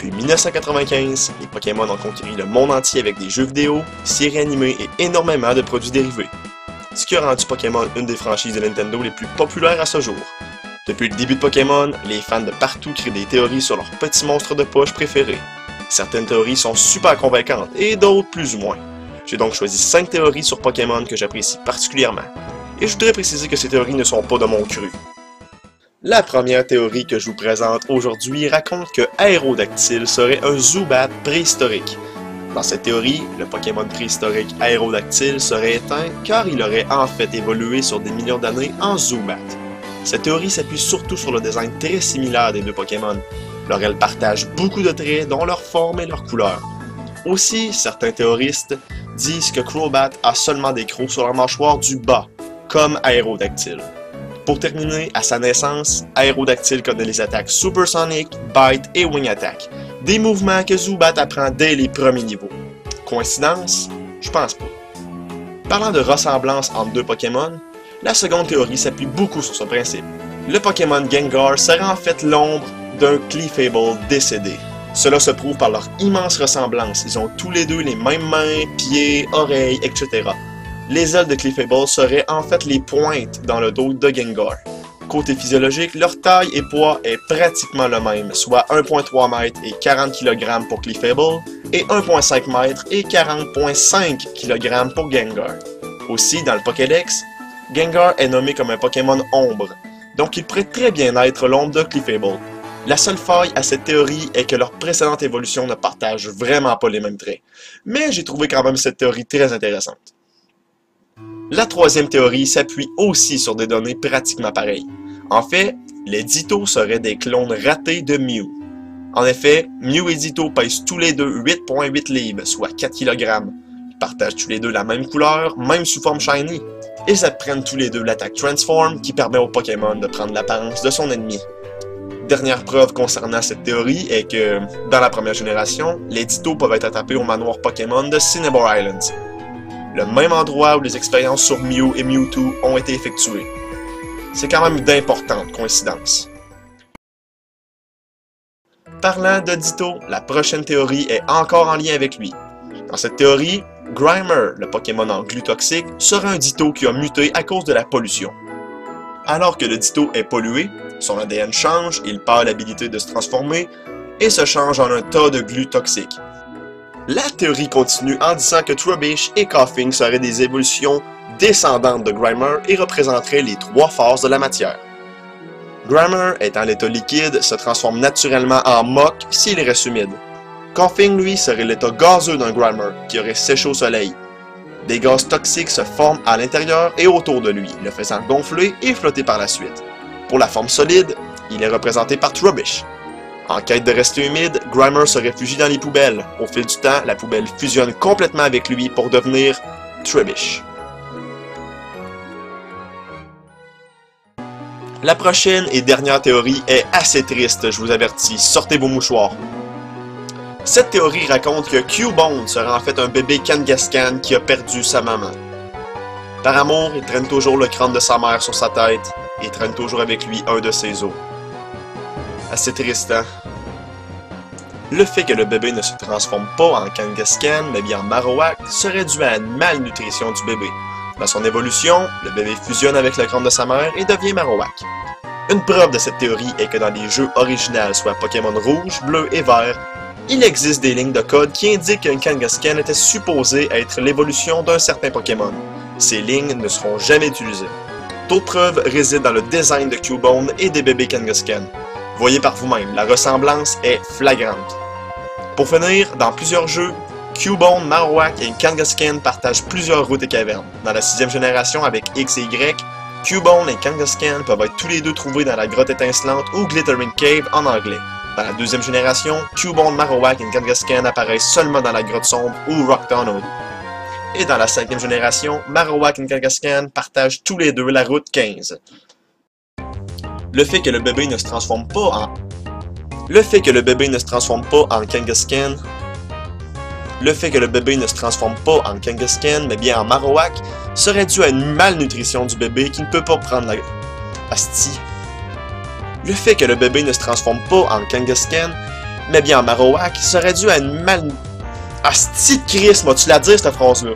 Depuis 1995, les Pokémon ont conquis le monde entier avec des jeux vidéo, séries animées et énormément de produits dérivés. Ce qui a rendu Pokémon une des franchises de Nintendo les plus populaires à ce jour. Depuis le début de Pokémon, les fans de partout créent des théories sur leurs petits monstres de poche préférés. Certaines théories sont super convaincantes et d'autres plus ou moins. J'ai donc choisi 5 théories sur Pokémon que j'apprécie particulièrement. Et je voudrais préciser que ces théories ne sont pas de mon cru. La première théorie que je vous présente aujourd'hui raconte que Aérodactyle serait un Zubat préhistorique. Dans cette théorie, le Pokémon préhistorique Aérodactyle serait éteint car il aurait en fait évolué sur des millions d'années en Zubat. Cette théorie s'appuie surtout sur le design très similaire des deux Pokémon. Leur ailes partagent beaucoup de traits dont leur forme et leur couleur. Aussi, certains théoristes disent que Crobat a seulement des crocs sur la mâchoire du bas, comme Aérodactyle. Pour terminer, à sa naissance, Aérodactyle connaît les attaques Supersonic, Bite et Wing Attack, des mouvements que Zubat apprend dès les premiers niveaux. Coïncidence? Je pense pas. Parlant de ressemblance entre deux Pokémon, la seconde théorie s'appuie beaucoup sur ce principe. Le Pokémon Gengar serait en fait l'ombre d'un Clefable décédé. Cela se prouve par leur immense ressemblance, ils ont tous les deux les mêmes mains, pieds, oreilles, etc. Les ailes de Clefable seraient en fait les pointes dans le dos de Gengar. Côté physiologique, leur taille et poids est pratiquement le même, soit 1.3 m et 40 kg pour Clefable, et 1.5 m et 40.5 kg pour Gengar. Aussi, dans le Pokédex, Gengar est nommé comme un Pokémon ombre, donc il pourrait très bien être l'ombre de Clefable. La seule faille à cette théorie est que leur précédente évolution ne partage vraiment pas les mêmes traits, mais j'ai trouvé quand même cette théorie très intéressante. La troisième théorie s'appuie aussi sur des données pratiquement pareilles. En fait, les Ditto seraient des clones ratés de Mew. En effet, Mew et Ditto pèsent tous les deux 8.8 livres, soit 4 kg. Ils partagent tous les deux la même couleur, même sous forme shiny. Ils apprennent tous les deux l'attaque Transform qui permet au Pokémon de prendre l'apparence de son ennemi. Dernière preuve concernant cette théorie est que, dans la première génération, les Ditto peuvent être attrapés au manoir Pokémon de Cinnabar Islands. Le même endroit où les expériences sur Mew et Mewtwo ont été effectuées. C'est quand même d'importantes coïncidences. Parlant de Ditto, la prochaine théorie est encore en lien avec lui. Dans cette théorie, Grimer, le Pokémon en glu toxique, serait un Ditto qui a muté à cause de la pollution. Alors que le Ditto est pollué, son ADN change, il perd l'habilité de se transformer et se change en un tas de glu toxique. La théorie continue en disant que Trubbish et Koffing seraient des évolutions descendantes de Grimer et représenteraient les 3 phases de la matière. Grimer, étant l'état liquide, se transforme naturellement en Muk s'il reste humide. Koffing, lui, serait l'état gazeux d'un Grimer, qui aurait séché au soleil. Des gaz toxiques se forment à l'intérieur et autour de lui, le faisant gonfler et flotter par la suite. Pour la forme solide, il est représenté par Trubbish. En quête de rester humide, Grimer se réfugie dans les poubelles. Au fil du temps, la poubelle fusionne complètement avec lui pour devenir Trubbish. La prochaine et dernière théorie est assez triste, je vous avertis, sortez vos mouchoirs. Cette théorie raconte que Cubone serait en fait un bébé Kangaskhan qui a perdu sa maman. Par amour, il traîne toujours le crâne de sa mère sur sa tête et traîne toujours avec lui un de ses os. Assez triste, hein? Le fait que le bébé ne se transforme pas en Kangaskhan, mais bien en Marowak, serait dû à une malnutrition du bébé. Dans son évolution, le bébé fusionne avec le crâne de sa mère et devient Marowak. Une preuve de cette théorie est que dans les jeux originaux, soit Pokémon rouge, bleu et vert, il existe des lignes de code qui indiquent qu'un Kangaskhan était supposé être l'évolution d'un certain Pokémon. Ces lignes ne seront jamais utilisées. D'autres preuves résident dans le design de Cubone et des bébés Kangaskhan. Voyez par vous-même, la ressemblance est flagrante. Pour finir, dans plusieurs jeux, Cubone, Marowak et Kangaskhan partagent plusieurs routes et cavernes. Dans la 6e génération avec X et Y, Cubone et Kangaskhan peuvent être tous les deux trouvés dans la grotte étincelante ou Glittering Cave en anglais. Dans la 2e génération, Cubone, Marowak et Kangaskhan apparaissent seulement dans la grotte sombre ou Rock Tunnel. Et dans la 5e génération, Marowak et Kangaskhan partagent tous les deux la route 15. Le fait que le bébé ne se transforme pas en Kangaskhan, mais bien en Marowak, serait dû à une malnutrition du bébé qui ne peut pas prendre la... Asti. Le fait que le bébé ne se transforme pas en Kangaskhan, Mais bien, Marowak serait dû à une mal... Asti de Chris, m'as-tu la dire, cette phrase-là?